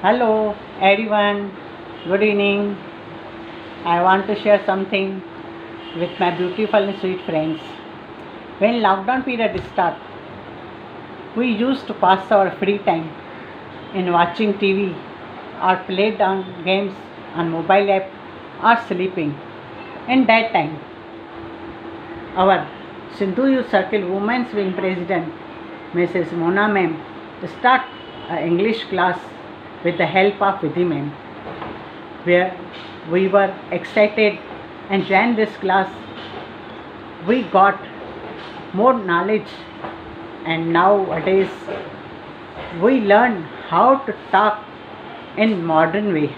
Hello everyone, good evening. I want to share something with my beautiful and sweet friends. When lockdown period start, we used to pass our free time in watching TV or played on games on mobile app or sleeping. In that time, our Sindhu Youth Circle Women's Wing President Mrs. Mona Ma'am start an English class with the help of Vidhi Ma'am, where we were excited and joined this class. We got more knowledge, and nowadays we learn how to talk in modern way.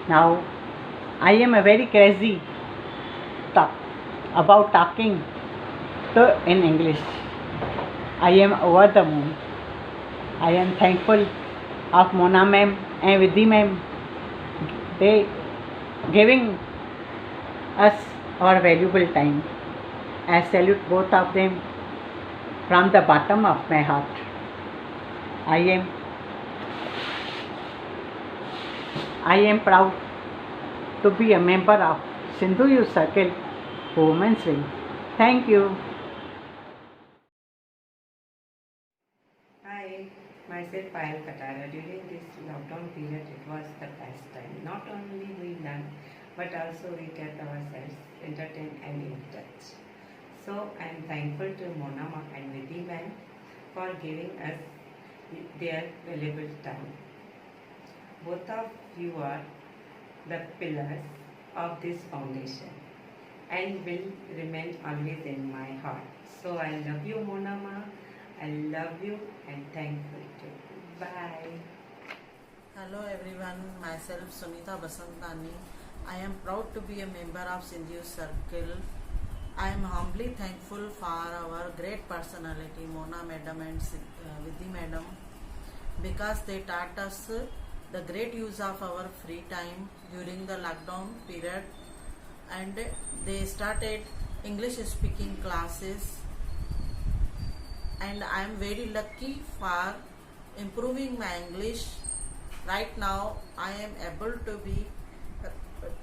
Now I am a very crazy talk about talking to in English. I am over the moon. I am thankful of Mona ma'am and Vidhi ma'am. They giving us our valuable time. I salute both of them from the bottom of my heart. I am I am proud to be a member of Sindhu Youth Circle Women's Wing. Thank you. Hi, myself Payal Katara. During this lockdown period, it was the best time. Not only we learn, but also we kept ourselves entertained and in touch. So I am thankful to Monama and Vidhi ma'am for giving us their valuable time. Both of you are the pillars of this foundation and will remain always in my heart. So I love you, Monama. I love you and thankful to you. Bye. Hello everyone, myself Sunita Basantani. I am proud to be a member of Sindhu Circle. I am humbly thankful for our great personality Mona Madam and Vidhi Madam, because they taught us the great use of our free time during the lockdown period, and they started English speaking classes, and I am very lucky for improving my English. Right now I am able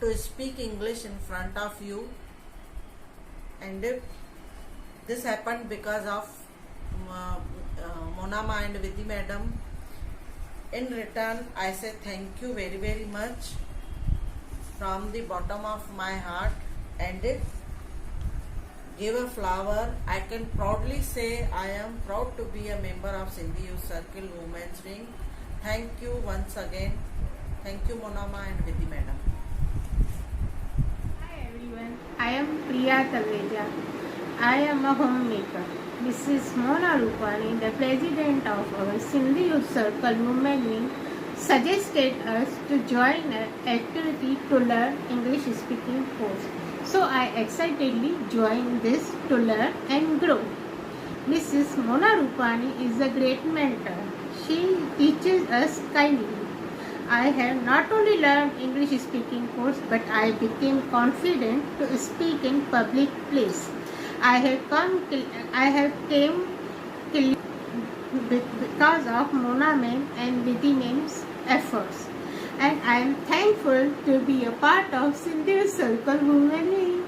to speak English in front of you, and this happened because of Monama and Vidhi Madam. In return, I say thank you very very much from the bottom of my heart, and give a flower. I can proudly say I am proud to be a member of Sindhu Youth Circle Women's Wing. Thank you once again. Thank you Monama and Vidhi Madam. Hi everyone, I am Priya Talreja. I am a homemaker. Mrs. Mona Rupani, the president of our Sindhu Youth Circle Women Wing, suggested us to join an activity to learn English speaking course. So I excitedly joined this to learn and grow. Mrs. Mona Rupani is a great mentor. She teaches us kindly. I have not only learned English speaking course, but I became confident to speak in public place. I have came because of Mona ma'am and Vidhi ma'am's efforts, and I am thankful to be a part of Sindhu Circle Women Wing.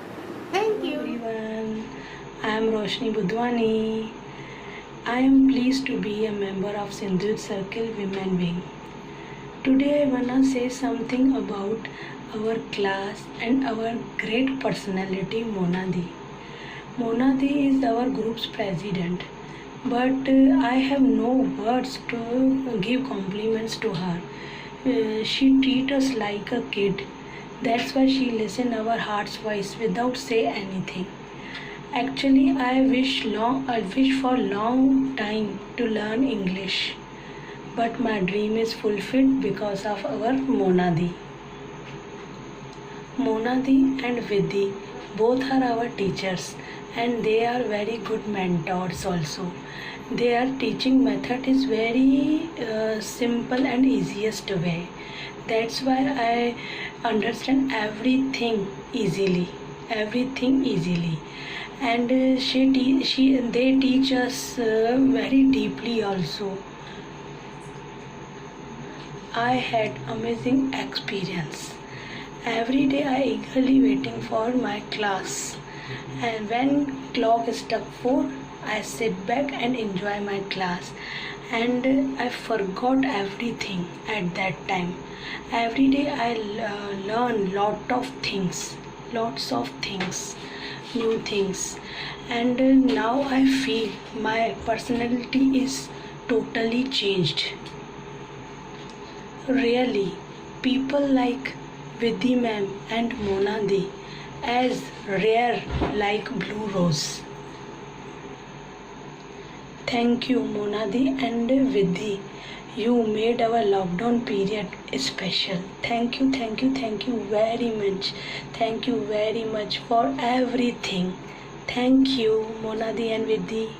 Thank you. Hello everyone, I am Roshni Budwani. I am pleased to be a member of Sindhu Circle Women Wing. Today I wanna say something about our class and our great personality Monadi. Monadi is our group's president, but I have no words to give compliments to her. She treats us like a kid. That's why she listens our heart's voice without say anything. Actually, I wish for long time to learn English, but my dream is fulfilled because of our Monadi. Monadi and Vidhi both are our teachers, and they are very good mentors also. Their teaching method is very simple and easiest way. That's why I understand everything easily, and they teach us very deeply also. I had amazing experience. Every day I eagerly waiting for my class, and when clock struck 4, I sit back and enjoy my class, and I forgot everything at that time. Every day I learn lots of things, new things, and now I feel my personality is totally changed. Really, people like Vidhi ma'am and Mona Di as rare like blue rose. Thank you, Mona Di and Vidhi. You made our lockdown period special. Thank you very much. Thank you very much for everything. Thank you, Mona Di and Vidhi.